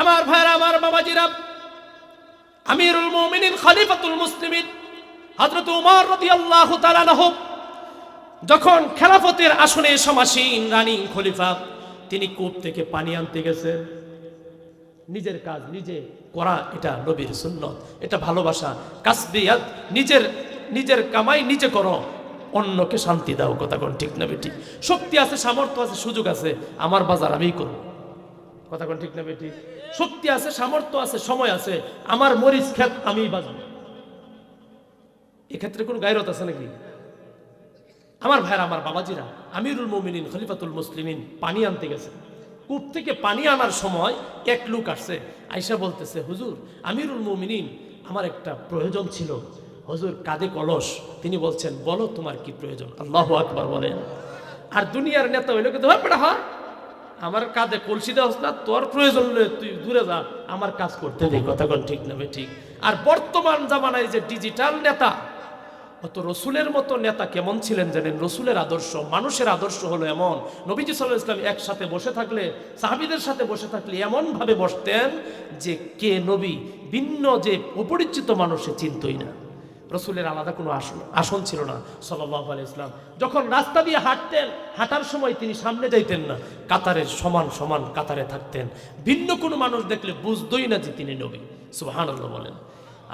আমার ভাইরা, আমার বাবাজিরা, আমিরুল মুমিনিন খলিফাতুল মুসলিমিন হযরত ওমর রাদিয়াল্লাহু তাআলা আনহু যখন খেলাফতের আসনে সমাসীন রানিং খলিফা, তিনি কূপ থেকে পানি আনতে গেছেন। নিজের কাজ নিজে করা এটা নবীর সুন্নত, এটা ভালোবাসা। কাসবিয়াত, নিজের কামাই নিজে করো, অন্যকে শান্তি দাও। কথা কোন ঠিক না বেটি? শক্তি আছে, সামর্থ্য আছে, সুযোগ আছে, আমার বাজার আমিই করব। কথা কোন ঠিক না বেটি? শক্তি আছে, সামর্থ্য আছে, সময় আছে, আমার মরিচ ক্ষেত আমিই বাজাবো। এক্ষেত্রে কোন গায়রত আছে নাকি? আমার ভাইরা, আমার বাবাজিরা, আমিরুল মুমিনিন খলিফাতুল মুসলিমিন পানি আনতে গেছে। কূপ থেকে পানি আনার সময় এক লোক আসছে, আয়েশা বলতেছে, হুজুর, আমিরুল মুমিনিন, আমার একটা প্রয়োজন ছিল। হুজুর কাঁধে কলস, তিনি বলছেন, বলো তোমার কি প্রয়োজন? আল্লাহু আকবার বলেন। আর দুনিয়ার নেতা হইলো কিন্তু আমার কাঁধে কলসি দেওয়া না, তোর প্রয়োজন হলে তুই দূরে যা, আমার কাজ করতে দে। কথা কোন ঠিক না ঠিক? আর বর্তমান জামানায় যে ডিজিটাল নেতা, অত রসুলের মতো নেতা কেমন ছিলেন জানেন? রসুলের আদর্শ, মানুষের আদর্শ হলো এমন, নবীজি সাল্লাল্লাহু আলাইহি ওয়াসাল্লাম একসাথে বসে থাকলে, সাহাবীদের সাথে বসে থাকলে এমন ভাবে বসতেন যে কে নবী, ভিন্ন যে অপরিচিত মানুষে চিনতই না। রসুলের আলাদা কোনো আসন ছিল না সাল্লাল্লাহু আলাইহি ওয়াসাল্লাম। যখন রাস্তা দিয়ে হাঁটতেন, হাঁটার সময় তিনি সামনে যাইতেন না, কাতারের সমান সমান কাতারে থাকতেন। ভিন্ন কোনো মানুষ দেখলে বুঝতই না যে তিনি নবী। সুবহানাল্লাহ বলেন।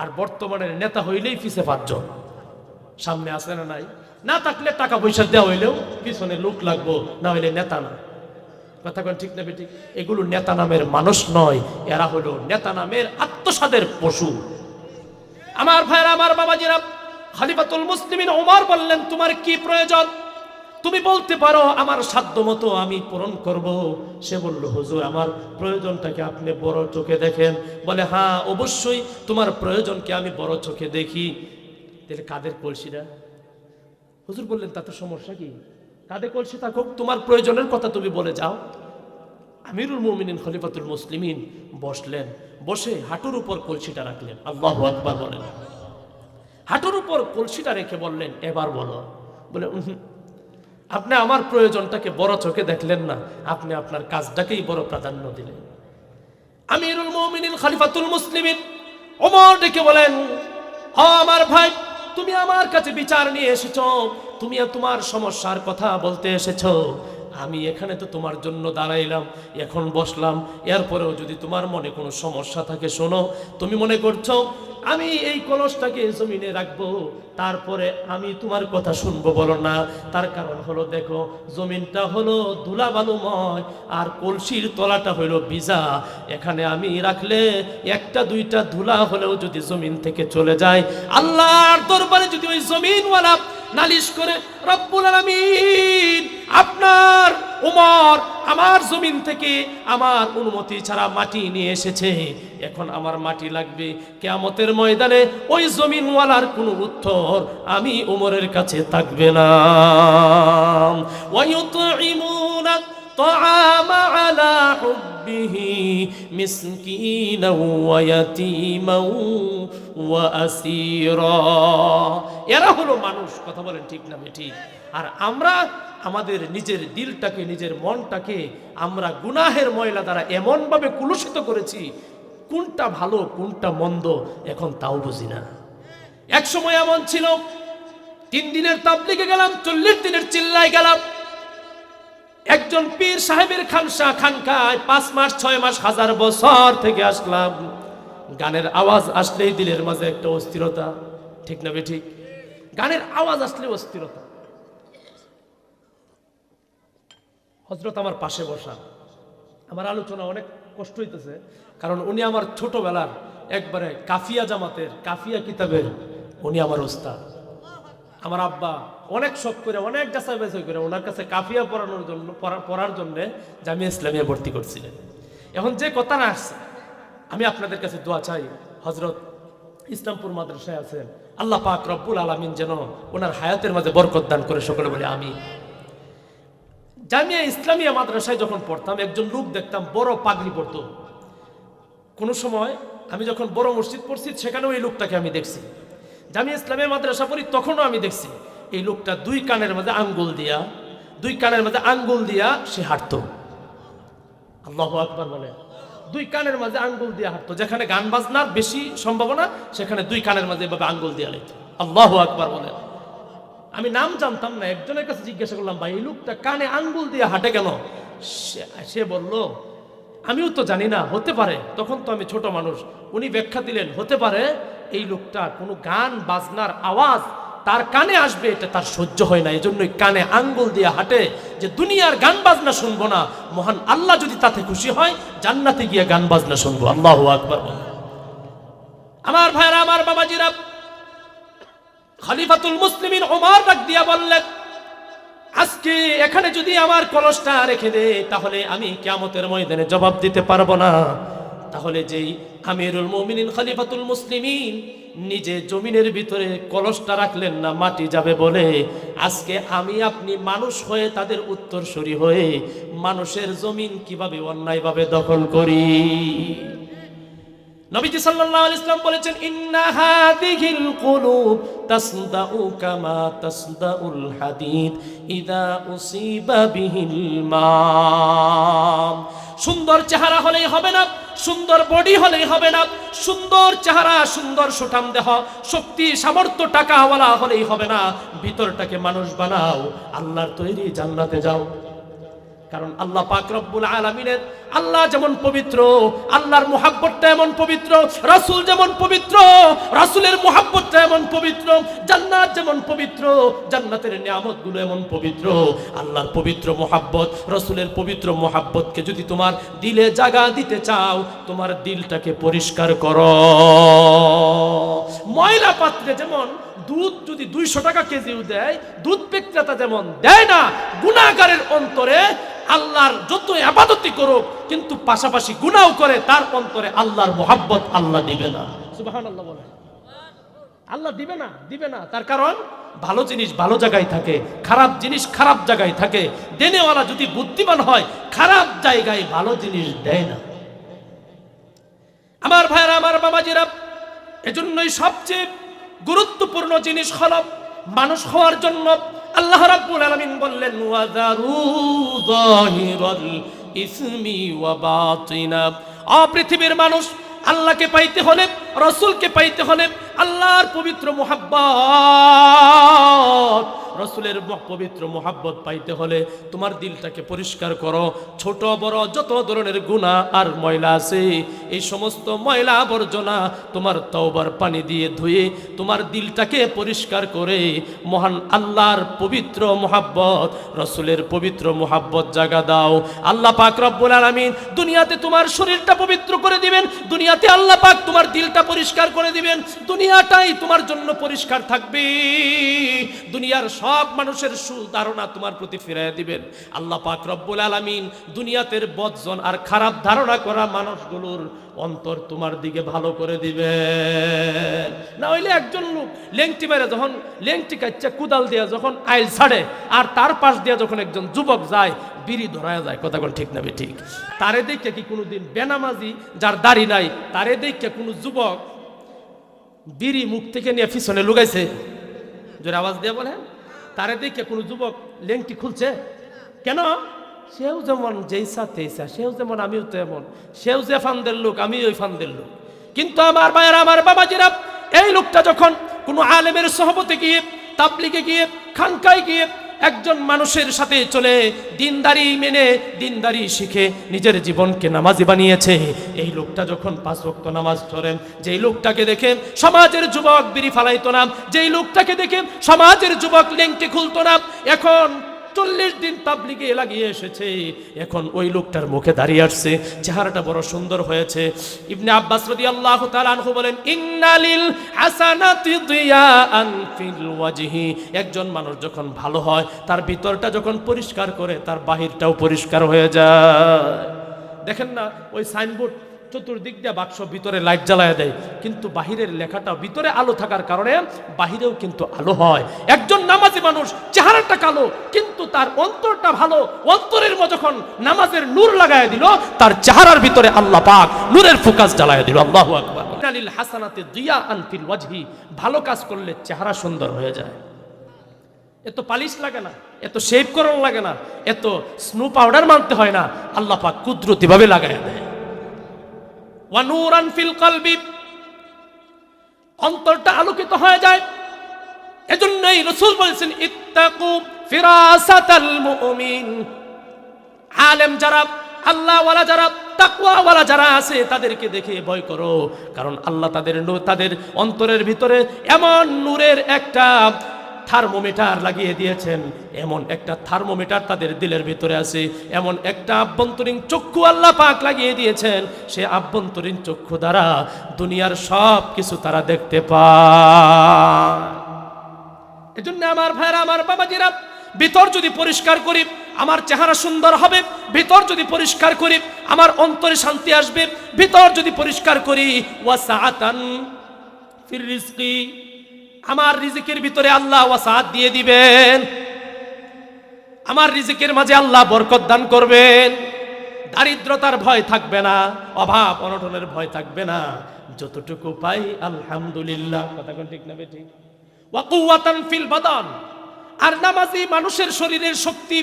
আর বর্তমানের নেতা হইলেই পিছে পাঁচজন, সামনে আসে না নাই, না থাকলে টাকা পয়সা দেওয়া হইলেও পিছনে লোক লাগবো, না হইলে নেতা না। কথা কোন ঠিক না বেঠিক? এগুলো নেতা নামের মানুষ নয়, এরা হলো নেতা নামের আত্মসাদের পশু। আমার ভাইরা, আমার বাবাজিরা, খলিফাতুল মুসলিমিন ওমর বললেন, তোমার কি প্রয়োজন? তুমি বলতে পারো, আমার সাধ্য মতো আমি পূরণ করব। সে বলল, হুজুর, আমার প্রয়োজনটাকে আপনি বড় চোখে দেখেন। বলে, হ্যাঁ অবশ্যই তোমার প্রয়োজনকে আমি বড় চোখে দেখি। তাহলে কাদের কলসিটা? হুজুর বললেন, তাতে সমস্যা কি? কাদের কলসি থাকুক, তোমার প্রয়োজনের কথা তুমি বলে যাও। আমিরুল মুমিনিন খলিফাতুল মুসলিমিন বসলেন, বসে হাঁটুর উপর কলসিটা রাখলেন। আল্লাহু আকবার বলেন। হাঁটুর উপর কলসিটা রেখে বললেন, এবার বলো। বলে, আপনি আমার প্রয়োজনটাকে বড় চোখে দেখলেন না, আপনি আপনার কাজটাকেই বড় প্রাধান্য দিলেন। আমিরুল মুমিনিন খলিফাতুল মুসলিমিন ওমর ডেকে বলেন, আমার ভাই, তুমি আমার কাছে বিচার নিয়ে এসেছো, তুমি তোমার সমস্যার কথা বলতে এসেছো। আমি এখানে তো তোমার জন্য দাঁড়াইলাম, এখন বসলাম, এরপরেও যদি তোমার মনে কোনো সমস্যা থাকে শোনো। তুমি মনে করছো আমি এই কলসটাকে জমিনে রাখবো, তারপরে আমি তোমার কথা শুনবো, বলো না। তার কারণ হলো, দেখো, জমিনটা হলো ধুলা বালুময়, আর কলসির তলাটা হলো ভিজা। এখানে আমি রাখলে একটা দুইটা ধুলা হলেও যদি জমিন থেকে চলে যায়, আল্লাহর দরবারে যদি ওই জমিনওয়ালা নালিশ করে, রব্বুল আলামিন, আপনার ওমর আমার জমিন থেকে আমার অনুমতি ছাড়া মাটি নিয়ে এসেছে, এখন আমার মাটি লাগবে, কিয়ামতের ময়দানে ওই জমিনওয়ালার কোনো উত্তর আমি ওমরের কাছে থাকবে না। ওয়ায়ুতঈমুনা তাআমা আলা হুব্বিহি মিসকিনাও ওয়া ইয়াতীমাও ওয়া আসীরা। এরা হলো মানুষ। কথা বলেন ঠিক না ঠিক? আর আমরা আমাদের নিজের দিলটাকে, নিজের মনটাকে আমরা গুনাহের ময়লা দ্বারা এমনভাবে কুলুষিত করেছি, কোনটা ভালো কোনটা মন্দ এখন তাও বুঝি না। এক সময় এমন ছিল, 3 দিনের তাবলীগে গেলাম, 40 দিনের চিল্লায় গেলাম। একজন পীর সাহেবের খানকায় 5 মাস 6 মাস 1000 বছর থেকে আসলাম। গানের আওয়াজ আসলেই দিলের মাঝে একটা অস্থিরতা। ঠিক না ঠিক? গানের আওয়াজ আসলে অস্থিরতা। হযরত আমার পাশে বসা, আমার আলোচনা অনেক কষ্ট হইতেছে, কারণ উনি আমার ছোটবেলার একবারে কাফিয়া জামাতের কাফিয়া কিতাবের উনি আমার ওস্তাদ। আমার আব্বা অনেক শখ করে, অনেক যাচাই বাছাই করে ওনার কাছে কাফিয়া পড়ার জন্য জামিয়া ইসলামিয়া ভর্তি করছিলেন। এখন যে কথাটা আসছে, আমি আপনাদের কাছে দোয়া চাই, হযরত ইসলামপুর মাদ্রাসায় আছেন, আল্লাহ পাক রব্বুল আলামিন যেন ওনার হায়াতের মাঝে বরকত দান করে, সকলে বলে আমিন। জামিয়া ইসলামিয়া মাদ্রাসায় যখন পড়তাম, একজন লোক দেখতাম বড় পাগড়ি পরতো। কোনো সময় আমি যখন বড় মসজিদ পড়ছি, সেখানেও এই লোকটাকে আমি দেখছি। জামিয়া ইসলামিয়া মাদ্রাসা পড়ি, তখনও আমি দেখছি এই লোকটা 2 কানের মাঝে আঙ্গুল দিয়া সে হাঁটতো। আল্লাহু আকবার বলে। দুই কানের মাঝে আঙ্গুল দিয়ে হাঁটতো, যেখানে গান বাজনার বেশি সম্ভাবনা সেখানে দুই কানের মাঝে এভাবে আঙ্গুল দিয়ে হাঁটতো। আল্লাহু আকবার বলেন। আমি নাম জানতাম না, একজনের কাছে জিজ্ঞাসা করলাম, ভাই এই লোকটা কানে আঙ্গুল দিয়ে হাঁটে কেন? সে বলল আমিও তো জানি না, হতে পারে, তখন তো আমি ছোট মানুষ। উনি ব্যাখ্যা দিলেন, হতে পারে এই লোকটা কোনো গান বাজনার আওয়াজ তার কানে আসবে, এটা তার সহ্য হয় না, এজন্যই কানে আঙ্গুল দিয়ে হাঁটে, যে দুনিয়ার গান বাজনা শুনবো না, মহান আল্লাহ যদি তাতে খুশি হয় জান্নাতে গিয়ে গান বাজনা শুনবো। আল্লাহু আকবার। আমার ভাইরা, আমার বাবাজিরা, খলিফাতুল মুসলিমিন ওমর ডাক দিয়া বললেন, আজকে এখানে যদি আমার কলসটা রেখে দে তাহলে আমি কিয়ামতের ময়দানে জবাব দিতে পারবো না। তাহলে যেই আমিরুল মুমিনিন খলিফাতুল মুসলিমিন নিজে জমিনের ভিতরে কলসটা রাখলেন না মাটি যাবে বলে, আজকে আমি আপনি মানুষ হয়ে তাদের উত্তরসূরি হয়ে মানুষের জমিন কিভাবে অন্যায়ভাবে দখল করি। নবীজি সাল্লাল্লাহু আলাইহি ওয়াসাল্লাম বলেছেন, ইন্না হাযিহিল কুলুব তাসদাউ কামা তাসদাউল হাদিদ ইযা উসিবা বিহিল মাম। সুন্দর চেহারা হলেই হবে না, সুন্দর বডি হলেই হবে না, সুন্দর চেহারা, সুন্দর সুঠাম দেহ, শক্তি সামর্থ্য টাকাওয়ালা হলেই হবে না, ভিতরটাকে মানুষ বানাও, আল্লাহর তৈরি জান্নাতে যাও। কারণ আল্লাহ পাক রব্বুল আলামিনের, আল্লাহ যেমন পবিত্র, আল্লাহর মুহাব্বতটা এমন পবিত্র, রাসূল যেমন পবিত্র, রাসূলের মুহাব্বতটা এমন পবিত্র, জান্নাত যেমন পবিত্র, জান্নাতের নিয়ামতগুলো এমন পবিত্র। আল্লাহর পবিত্র মুহাব্বত, রাসূলের পবিত্র মুহাব্বতকে যদি তোমার দিলে জায়গা দিতে চাও, তোমার দিলটাকে পরিষ্কার করো। ময়লা পাত্রে যেমন দুধ যদি 200 টাকা কেজিও দেয়, দুধ বিক্রেতা যেমন দেয় না, গুনাহগারের অন্তরে আল্লাহর যত ইবাদতই করুক কিন্তু পাশাপাশি গুনাহ করে, তার অন্তরে আল্লাহর মুহাব্বত আল্লাহ দিবে না। সুবহানাল্লাহ বলেন। আল্লাহ দিবে না, দিবে না। তার কারণ ভালো জিনিস ভালো জায়গায় থাকে, খারাপ জিনিস খারাপ জায়গায় থাকে। দেনেওয়ালা যদি বুদ্ধিমান হয়, খারাপ জায়গায় ভালো জিনিস দেয় না। আমার ভাইরা, আমার বাবাজিরা, এজন্যই সবচেয়ে গুরুত্বপূর্ণ জিনিস হলো মানুষ হওয়ার জন্য আল্লাহ রাব্বুল আলামিন বললেন, ওয়াযারু যাহিরাল ইসমি ওয়া বাতিনা। পৃথিবীর মানুষ আল্লাহকে পাইতে হলে, রাসূলকে পাইতে হলে, আল্লাহর পবিত্র মুহাব্বত, রাসূলের পবিত্র মুহাব্বত পাইতে হলে তোমার দিলটাকে পরিষ্কার করো। ছোট বড় যত ধরনের গুনাহ আর ময়লা আছে, এই সমস্ত ময়লা আবর্জনা তোমার তওবার পানি দিয়ে ধুয়ে তোমার দিলটাকে পরিষ্কার করে মহান আল্লাহর পবিত্র মুহাব্বত, রাসূলের পবিত্র মুহাব্বত জাগা দাও। আল্লাহ পাক রব্বুল আলামিন দুনিয়াতে তোমার শরীরটা পবিত্র করে দিবেন, দুনিয়াতে আল্লাহ পাক তোমার দিলটা পরিষ্কার করে দিবেন, দুনিয়াটাই তোমার জন্য পরিষ্কার থাকবে, দুনিয়ার সব মানুষের সুধারণা তোমার প্রতি ফিরিয়ে দিবেন। আল্লাহ পাক রব্বুল আলামিন দুনিয়াতে বদজন আর খারাপ ধারণা করা মানুষগুলোর অন্তর তোমার দিকে ভালো করে দিবেন। না হইলে একজন লোক লেংটি মেরে যখন লেংটি কাচ্চা কুদাল দিয়া যখন আইল ছাড়ে, আর তার পাশ দিয়া যখন একজন যুবক যায়, বিড়ি ধরায়া যায়। কথা কোন ঠিক না ঠিক? তারে দেখে কি কোনোদিন বেনামাজি যার দাড়ি নাই, তারে দেখে কোনো যুবক বিড়ি মুখ থেকে নিয়ে পিছনে লুগাইছে? জোরে আওয়াজ দিয়ে বলেন। তারে দেখে কোনো যুবক লেংটি খুলছে কেন? সেও যেমন যেইসা তেইসা, সেও যেমন আমিও তো এমন, সেও যে ফান্দের লোক আমি ওই ফান্দের লোক। কিন্তু আমার মায়ের, আমার বাবাজিরা, এই লোকটা যখন কোনো আলেমের সহবতে গিয়ে, তাবলিগে গিয়ে, খানকায় গিয়ে একজন মানুষের সাথে চলে দিনদারি মেনে, দিনদারি শিখে নিজের জীবনকে নামাজি বানিয়েছে, এই লোকটা যখন 5 ওয়াক্ত নামাজ পড়েন, যেই লোকটাকে দেখে সমাজের যুবক বিড়ি ফালাইতো না, যেই লোকটাকে দেখে সমাজের যুবক লেংটি খুলতো না, এখন 40 দিন তাবলিগে লাগিয়ে এসেছে, এখন ওই লোকটার মুখে দাঁড়িয়ে আসছে, চেহারাটা বড় সুন্দর হয়েছে। ইবনে আব্বাস রাদিয়াল্লাহু তাআলা আনহু বলেন, ইন্নালিল হাসানাতি দিয়াআন ফিল ওয়াজহি। একজন মানুষ যখন ভালো হয়, তার ভিতরটা যখন পরিষ্কার করে, তার বাহিরটাও পরিষ্কার হয়ে যায়। দেখেন না ওই সাইনবোর্ড চতুর্দিক দিয়ে বাক্স ভিতরে লাইট জ্বালায় দেয়, কিন্তু বাহিরের লেখাটা ভিতরে আলো থাকার কারণে বাহিরেও কিন্তু আলো হয়। একজন নামাজি মানুষ চেহারাটা কালো কিন্তু তার অন্তরটা ভালো, অন্তরের মধ্যে যখন নামাজের নূর লাগায় দিল, তার চেহারার ভিতরে আল্লাহ পাক নূরের ফোকাস জ্বালায় দিল। আল্লাহু আকবার। ইন্নালিল হাসানাতি দিয়াআন ফিল ওয়াজহি। ভালো কাজ করলে চেহারা সুন্দর হয়ে যায়। এত পালিশ লাগে না, এত শেভ করানো লাগে না, এত স্নো পাউডার মানতে হয় না, আল্লাহ পাক কুদরতি ভাবে লাগায় দেয়। ওয়া নূরান ফিল কলবি, অন্তরটা আলোকিত হয়ে যায়। এজন্যই রাসূল বলেছেন ইত্তাকু ফিরাসাতাল মুমিন, আলেম যারা, আল্লাহ ওয়ালা যারা, তাকওয়া ওয়ালা যারা আছে তাদেরকে দেখে ভয় করো, কারণ আল্লাহ তাদের অন্তরের ভিতরে এমন নূরের একটা থার্মোমিটার লাগিয়ে দিয়েছেন, এমন একটা থার্মোমিটার তাদের দিলের ভিতরে আছে, এমন একটা আভ্যন্তরীণ চক্ষু আল্লাহ পাক লাগিয়ে দিয়েছেন, সে আভ্যন্তরীণ চক্ষু দ্বারা দুনিয়ার সব কিছু তারা দেখতে পায়। এজন্য আমার ভাইরা, আমার বাবাজিরা, ভিতর যদি পরিষ্কার করি আমার চেহারা সুন্দর হবে, ভিতর যদি পরিষ্কার করি আমার অন্তরে শান্তি আসবে, ভিতর যদি পরিষ্কার করি ওয়াসাআতান ফির রিজকি, আমার রিজিকের ভিতরে আল্লাহ ওয়াসাআত দিয়ে দিবেন, আমার রিজিকের মাঝে আল্লাহ বরকত দান করবেন, দারিদ্রতার ভয় থাকবে না, অভাব অনটনের ভয় থাকবে না, যতটুকু পাই আলহামদুলিল্লাহ। কথা কোন ঠিক না বেঠিক? ওয়া কুওয়াতান ফিল বাদান, আর নামাজি মানুষের শরীরের শক্তি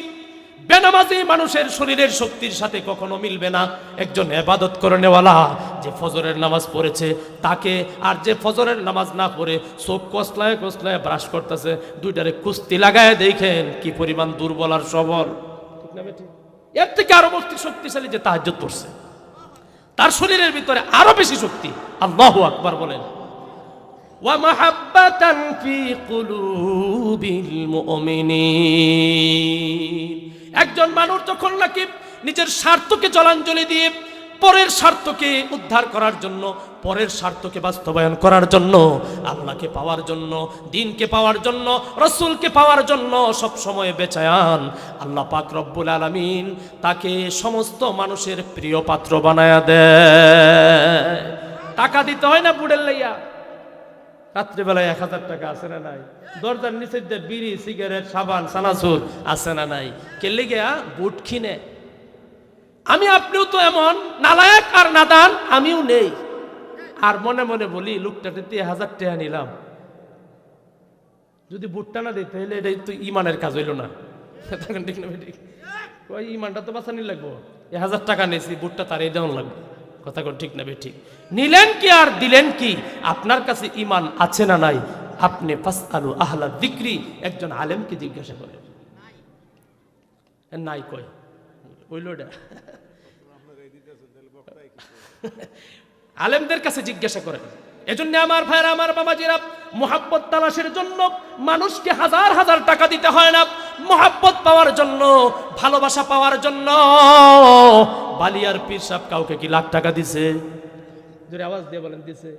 বেনামাজি মানুষের শরীরের শক্তির সাথে কখনো মিলবে না। একজন ইবাদত করেনেওয়ালা যে ফজরের নামাজ পড়েছে তাকে, আর যে ফজরের নামাজ না পড়ে চোখ কসলায় কসলায় ব্রাশ করতেছে, দুইটারে কুস্তি লাগায় দেখেন কি পরিমাণ দুর্বল আর সবল। ঠিক না বেঠিক? এর থেকে আরো বেশি শক্তিশালী যে তাহাজ্জুদ পড়ছে, তার শরীরের ভিতরে আরো বেশি শক্তি। আল্লাহু আকবার বলেন। ওয়া মাহাব্বাতান ফি কুলুবিল মুমিনিন, একজন মানুষ যখন নাকি নিজের স্বার্থকে জলাঞ্জলি দিয়ে পরের স্বার্থকে উদ্ধার করার জন্য, পরের স্বার্থকে বাস্তবায়ন করার জন্য, আল্লাহকে পাওয়ার জন্য, দ্বীনকে পাওয়ার জন্য, রাসূলকে পাওয়ার জন্য সব সময় বেচায়ান, আল্লাহ পাক রব্বুল আলামিন তাকে সমস্ত মানুষের প্রিয় পাত্র বানায়া দেয়। টাকা দিতে হয় না বুড়ের লাইয়া, রাত্রিবেলায় 1000 টাকা আছে না নাই, দরজার নিচে বিড়ি সিগারেট সাবান সানাসুর আছে না নাই, কেলে গিয়া বুট কিনে। আমি আপনিও তো এমন নালায়েক আর নাদান আমিও নেই, আর মনে মনে বলি লোকটাতে 1000 টাকা নিলাম, যদি বুটটা না দিতে হলে এটাই তো ইমানের কাজ হইল না। ঠিক না ঠিক? ওই ইমানটা তো বাঁচানি লাগবো, 1000 টাকা নিয়েছি বুটটা তার এই দেওয়ান লাগবে। কথা কোন ঠিক না ঠিক? নিলেন কি আর দিলেন কি, আপনার কাছে ইমান আছে না নাই, আপনি ফাসআলু আহলা যিকরি, একজন আলেমকে জিজ্ঞাসা করেন। নাই কই ওইলোডা আলেমদের কাছে জিজ্ঞাসা করেন। এজন্য আমার ভাইরা, আমার বাবাজিরা, মুহাব্বত তালাশের জন্য মানুষকে হাজার হাজার টাকা দিতে হয় না। মুহাব্বত পাওয়ার জন্য, ভালোবাসা পাওয়ার জন্য বালিয়ার পীর সাহেব কাউকে কি লাখ টাকা দিছে? যদি আওয়াজ দিয়ে বলেন দিছে?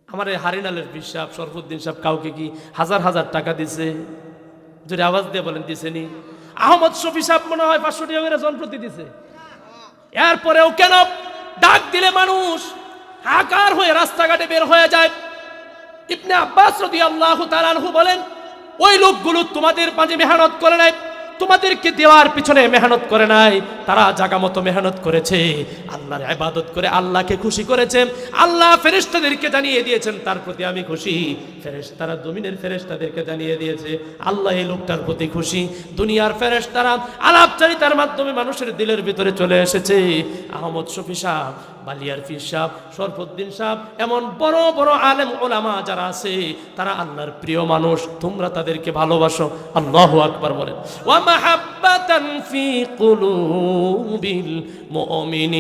আমার এই হারিনালের পীর সাহেব শরফুদ্দিন সাহেব কাউকে কি হাজার হাজার টাকা দিছে? যদি আওয়াজ দিয়ে বলেন দিছেনি? আহমদ শফি সাহেব মনে হয় 500 টাকা করে জনপ্রতি দিছে। এরপরেও কেন ডাক দিলে মানুষ হাহাকার হয়ে রাস্তাঘাটে বের হয়ে যায়? ইবনে আব্বাস রাদিয়াল্লাহু তাআলা আনহু বলেন, ওই লোকগুলো তোমাদের মাঝে মেহনত করে নাই, তোমাদেরকে দেওয়ার পিছনে মেহনত করে নাই, তারা জায়গা মতো মেহনত করেছে, আল্লাহর ইবাদত করে আল্লাহকে খুশি করেছে। আল্লাহ ফেরেশতাদেরকে জানিয়ে দিয়েছেন তার প্রতি আমি খুশি, ফেরেশতারা জমিনের ফেরেশতাদেরকে জানিয়ে দিয়েছে আল্লাহ এই লোকটার প্রতি খুশি। দুনিয়ার ফেরেশতারা আলাপচারিতার মাধ্যমে মানুষের দিলের ভিতরে চলে এসেছে। আহমদ শফি সাহেব, বালিয়ার পীর সাহেব, শরফুদ্দিন সাহেব, এমন বড় বড় আলেম ওলামা যারা আছে তারা আল্লাহর প্রিয় মানুষ, তোমরা তাদেরকে ভালোবাসো। আল্লাহু আকবার বলেন। ওয়া মাহাব্বাতান ফি কুলুবিল মুমিনিন।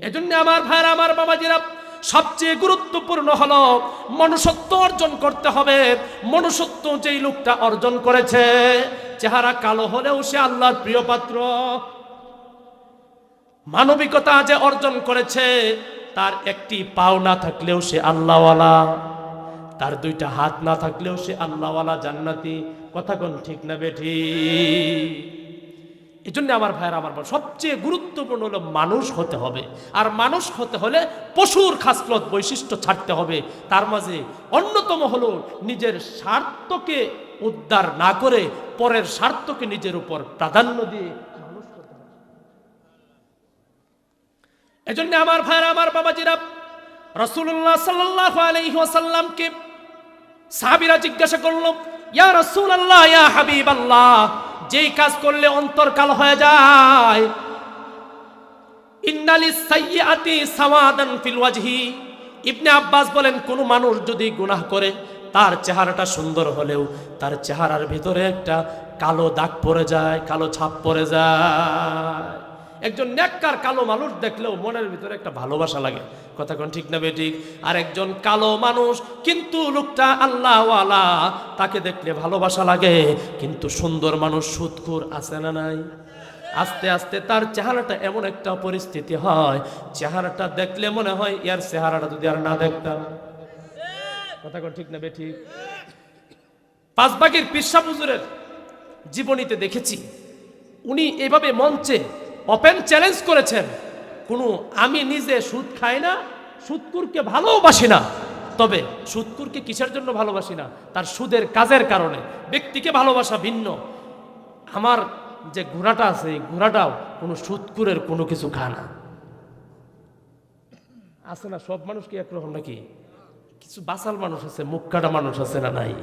এজন্য আমার ভাইরা, আমার বাবাজিরা, সবচেয়ে গুরুত্বপূর্ণ হলো মনুষ্যত্ব অর্জন করতে হবে। মনুষ্যত্ব যেই লোকটা অর্জন করেছে, চেহারা কালো হলেও সে আল্লাহর প্রিয় পাত্র। মানবিকতা যে অর্জন করেছে, তার একটি পাও না থাকলেও সে আল্লাহওয়ালা, তার দুইটা হাত না থাকলেও সে আল্লাহওয়ালা, জান্নাতি। কথা কোন ঠিক না বেঠি? এই জন্য আমার ভাইয়ের, আমার সবচেয়ে গুরুত্বপূর্ণ হলো মানুষ হতে হবে। আর মানুষ হতে হলে পশুর খাসলত বৈশিষ্ট্য ছাড়তে হবে। তার মাঝে অন্যতম হলো নিজের স্বার্থকে উদ্ধার না করে পরের স্বার্থকে নিজের উপর প্রাধান্য দিয়ে মানুষ হতে হবে। এজন্য আমার ভাইয়ের, আমার বাবাজিরা, রাসূলুল্লাহ সাল্লাল্লাহু আলাইহি ওয়াসাল্লামকে সাহাবীরা জিজ্ঞাসা করলো, ইয়া রাসূলুল্লাহ, ইয়া হাবিবাল্লাহ, যেই কাজ করলে অন্তর কালো হয়ে যায়, ইন্নালিস সাইয়্যাতি সাওয়াদান ফিল ওয়াজহি। ইবনে আব্বাস বলেন, কোন মানুষ যদি গুনাহ করে তার চেহারাটা সুন্দর হলেও তার চেহারার ভিতরে একটা কালো দাগ পড়ে যায়, কালো ছাপ পড়ে যায়। একজন নেককার কালো মানুষ দেখলেও মনের ভিতরে একটা ভালোবাসা লাগে, কথা কোন ঠিক না বেঠিক? আর একজন কালো মানুষ কিন্তু লোকটা আল্লাহওয়ালা, তাকে দেখলে ভালোবাসা লাগে। কিন্তু সুন্দর মানুষ সুদখোর আছে না নাই? আস্তে আস্তে তার চেহারাটা এমন একটা পরিস্থিতি হয়, চেহারাটা দেখলে মনে হয় ইয়ার চেহারাটা যদি আর না দেখতাম, কথা কোন ঠিক না বেঠিক? পাঁচবাগের পীর সাহেব হুজুরের জীবনীতে দেখেছি, উনি এভাবে মঞ্চে ওপেন চ্যালেঞ্জ করেছেন, আমি নিজে সুদ খাই না, সুদকুরকে ভালোবাসি না, তবে সুদকুরকে কিসের জন্য ভালোবাসি না? তার সুদের কাজের কারণে। ব্যক্তিকে ভালোবাসা ভিন্ন। আমার যে ঘোড়াটা আছে, এই ঘোড়াটাও কোনো সুদকুরের কোনো কিছু খায় না। আছে না? সব মানুষ কি একরকম নাকি? কিছু বাসাল মানুষ আছে, মুখ কাটা মানুষ আছে না নাই?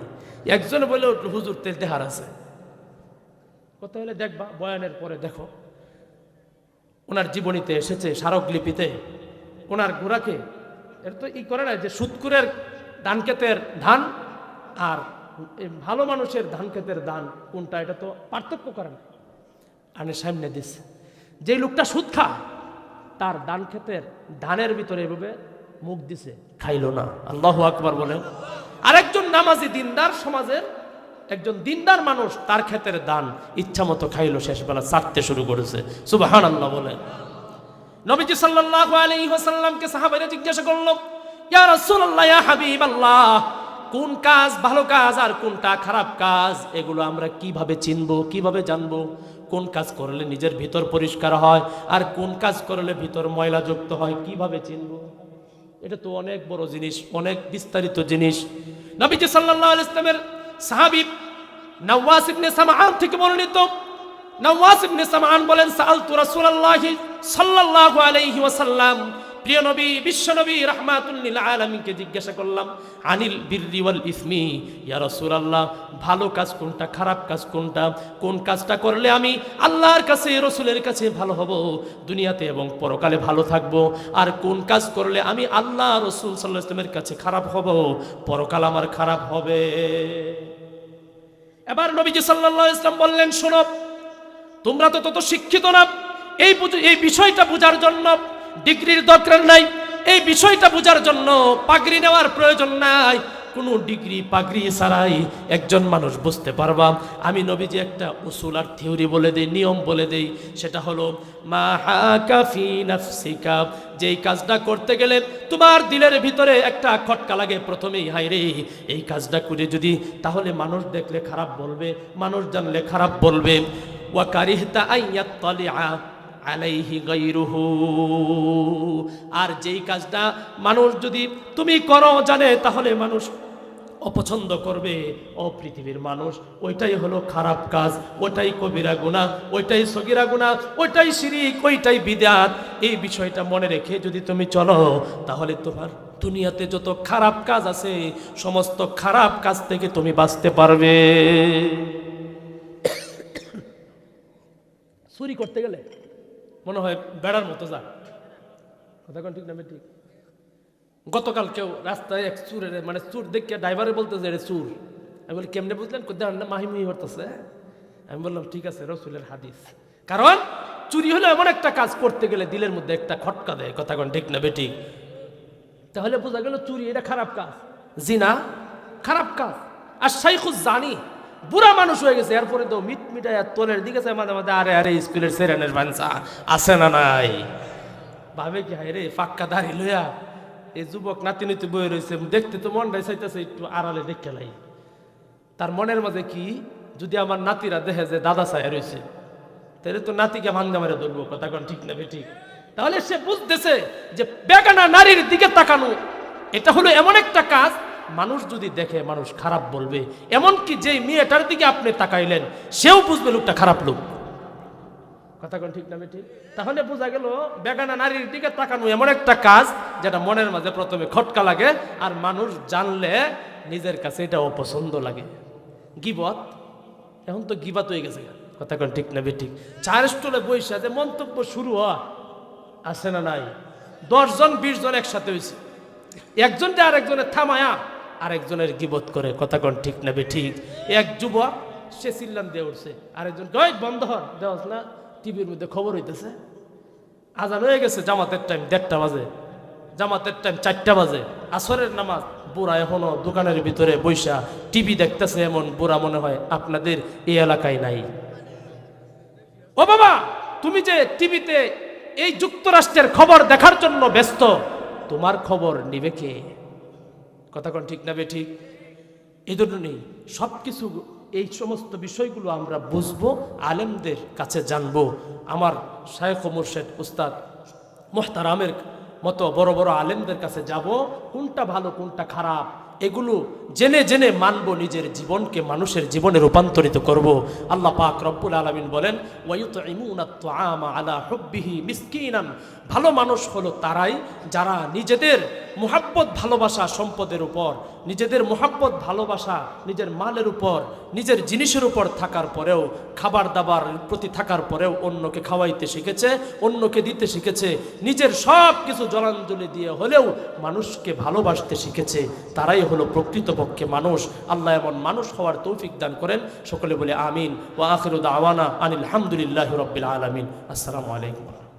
একজনে বলে উঠল, হুজুর তেল দেহার আছে। কথা হলে দেখবা, বয়ানের পরে দেখো, ওনার জীবনীতে এসেছে, স্মারকলিপিতে ওনার ঘোড়াকে এর তো করে না যে সুদকুরের ধান ক্ষেতের ধান আর ভালো মানুষের ধান ক্ষেতের ধান কোনটা, এটা তো পার্থক্য করে না। আনে সামনে দিচ্ছে, যে লোকটা সুদ খায় তার ধান ক্ষেতের ধানের ভিতরে এভাবে মুখ দিছে, খাইলো না। আল্লাহু আকবার বলেন। আরেকজন নামাজি দিনদার সমাজের একজন দিনদার মানুষ তার ক্ষেতের দান ইচ্ছা মতো খাইলো, শেষবেলা চাটতে শুরু করেছে। সুবহানাল্লাহ বলেন। নবীজি সাল্লাল্লাহু আলাইহি ওয়াসাল্লামকে সাহাবারা জিজ্ঞাসা করলো, ইয়া রাসূলুল্লাহ, ইয়া হাবিবাল্লাহ, কোন কাজ ভালো কাজ আর কোনটা খারাপ কাজ, এগুলো আমরা কিভাবে চিনবো, কিভাবে জানবো? কোন কাজ করলে নিজের ভিতর পরিষ্কার হয় আর কোন কাজ করলে ভিতর ময়লাযুক্ত হয়, কিভাবে চিনবো? এটা তো অনেক বড় জিনিস, অনেক বিস্তারিত জিনিস। নবীজি সাল্লাল্লাহু আলাইহি ওয়াসাল্লামের সাহাবী নওয়াস ইবনে সামআন থেকে বর্ণিত, নওয়াস ইবনে সামআন বলেন, সাআলতু রাসূলুল্লাহ সাল্লাল্লাহু আলাইহি ওয়াসাল্লাম, প্রিয় নবী বিশ্ব নবী রাহমাতুল লিল আলামিনকে জিজ্ঞাসা করলাম, আনিল বিররি ওয়াল ইসমি, ইয়া রাসূলুল্লাহ, ভালো কাজ কোনটা, খারাপ কাজ কোনটা? কোন কাজটা করলে আমি আল্লাহর কাছে, রাসূলের কাছে ভালো হব, দুনিয়াতে এবং পরকালে ভালো থাকব? আর কোন কাজ করলে আমি আল্লাহ, রাসূল সাল্লাল্লাহু আলাইহি ওয়াসাল্লামের কাছে খারাপ হব, পরকাল আমার খারাপ হবে? এবার নবীজি সাল্লাল্লাহু আলাইহি ওয়াসাল্লাম বললেন, শোনো, তোমরা তো তত শিক্ষিত না, এই বিষয়টা বোঝার জন্য ডিগ্রির দরকার নাই, এই বিষয়টা বোঝার জন্য পাগড়ি নেওয়ার প্রয়োজন নাই। কোনো ডিগ্রি পাগড়ি ছাড়াই একজন মানুষ বুঝতে পারবা। আমি নবীজি একটা উসুল আর থিওরি বলে দেই, নিয়ম বলে দেই, সেটা হলো মা হাকা ফি নাফসিকা, যেই কাজটা করতে গেলে তোমার দিলের ভিতরে একটা খটকা লাগে প্রথমেই, হাই রে এই কাজটা করে যদি, তাহলে মানুষ দেখলে খারাপ বলবে, মানুষ জানলে খারাপ বলবে। ওয়া কারিহতা আইয়াত্তালিআ আলাইহি গায়রুহু, আর যেই কাজটা মানুষ যদি তুমি করো জানে, তাহলে মানুষ অপছন্দ করবে, ও পৃথিবীর মানুষ, ওইটাই হলো খারাপ কাজ, ওইটাই কবিরা গুনাহ, ওইটাই সগীরা গুনাহ, ওইটাই শিরক, ওইটাই বিদআত। এই বিষয়টা মনে রেখে যদি তুমি চলো, তাহলে তোমার দুনিয়াতে যত খারাপ কাজ আছে সমস্ত খারাপ কাজ থেকে তুমি বাঁচতে পারবে। চুরি করতে গেলে মনে হয় বেড়ার মতো যা, কথা কোন ঠিক না ঠিক? গতকাল কেউ রাস্তায় এক চুরের, মানে চুর দেখে ড্রাইভারে বলতেছে এটা চুর। আমি বলি কেমনে বুঝলেন? মাহিমি করতেছে। আমি বললাম ঠিক আছে, রাসূলের হাদিস। কারণ চুরি হলো এমন একটা কাজ করতে গেলে দিলের মধ্যে একটা খটকা দেয়, কথা কোন ঠিক না বেঠিক? তাহলে বোঝা গেল চুরি এটা খারাপ কাজ, জিনা খারাপ কাজ। আর শাইখুজ জানি বুড়া মানুষ হয়ে গেছে, এরপরে তো মিট মিটায় তোলের দিকে মাঝে মাঝে আরে আরে স্কুলের সেরানের বাঞ্চা আছে না নাই, ভাবে কি হায় রে পাক্কা দাড়ি লইয়া এই যুবক নাতি নাতি বয়ে রয়েছে, দেখতে তো মনটাই চাইতেছে একটু আড়ালে দেখে লাই। তার মনের মাঝে কি, যদি আমার নাতিরা দেখে যে দাদা ছায়া রয়েছে, তাহলে তো নাতিকে ভাঙ্গা মেরে ধরবো, কথা কোন ঠিক না বেঠিক? তাহলে সে বুঝতেছে যে বেগানা নারীর দিকে তাকানো এটা হলো এমন একটা কাজ, মানুষ যদি দেখে মানুষ খারাপ বলবে। এমনকি যে মেয়েটার দিকে আপনি তাকাইলেন সেও বুঝবে লোকটা খারাপ লোক, কথা কোন ঠিক না বেঠিক? তাহলে বোঝা গেল বেগানা নারীর দিকে তাকানো এমন একটা কাজ যেটা মনের মাঝে প্রথমে খটকা লাগে, আর মানুষ জানলে নিজের কাছে এটা অপছন্দ লাগে। গীবত, এখন তো গীবত হয়ে গেছে, কথা কোন ঠিক না বেঠিক? চায়ের স্টলে বইসা যে মন্তব্য শুরু হয়, আছে না নাই? 10 জন 20 জন একসাথে হয়েছে, একজনটা আরেকজনের থামায়া আরেকজনের গিবত করে, কথা কোন ঠিক না ঠিক? এক যুবক সে চিল্লান দিয়ে উঠছে, আরেকজন কই বন্ধ হন, দেওয়াস না টিভির মধ্যে খবর হইতেছে, আজান হয়ে গেছে, জামাতের টাইম 1:30 বাজে, জামাতের টাইম 4টা বাজে, আসরের নামাজ। বুড়া এখনো দোকানের ভিতরে বৈশা টিভি দেখতেছে, এমন বুড়া মনে হয় আপনাদের এই এলাকায় নাই। ও বাবা, তুমি যে টিভিতে এই যুক্তরাষ্ট্রের খবর দেখার জন্য ব্যস্ত, তোমার খবর নিবে কে? কথা কোন ঠিক না ঠিক? এই জন্যই সব কিছু, এই সমস্ত বিষয়গুলো আমরা বুঝবো, আলেমদের কাছে জানবো। আমার শায়খ মুর্শেদ উস্তাদ মোহতারামের মতো বড় বড় আলেমদের কাছে যাব, কোনটা ভালো কোনটা খারাপ এগুলো জেনে জেনে মানবো, নিজের জীবনকে মানুষের জীবনে রূপান্তরিত করব। আল্লাহ পাক রব্বুল আলামিন বলেন, ওয়ায়ুতঈমুনাত তুআমা আলা হুব্বিহি মিসকিনান, ভালো মানুষ হলো তারাই যারা নিজেদের মুহাব্বত ভালোবাসা সম্পদের উপর, নিজেদের মুহাব্বত ভালোবাসা নিজের মালের উপর, নিজের জিনিসের উপর থাকার পরেও, খাবার দাবার প্রতি থাকার পরেও অন্যকে খাওয়াইতে শিখেছে, অন্যকে দিতে শিখেছে, নিজের সব কিছু জলাঞ্জলি দিয়ে হলেও মানুষকে ভালোবাসতে শিখেছে, তারাই হলো প্রকৃতপক্ষে মানুষ। আল্লাহ এমন মানুষ হওয়ার তৌফিক দান করেন। সকলে বলে আমিন। ওয়া আখিরু দাওয়ানা আনিল হামদুলিল্লাহি রাব্বিল আলামিন। আসসালামু আলাইকুম।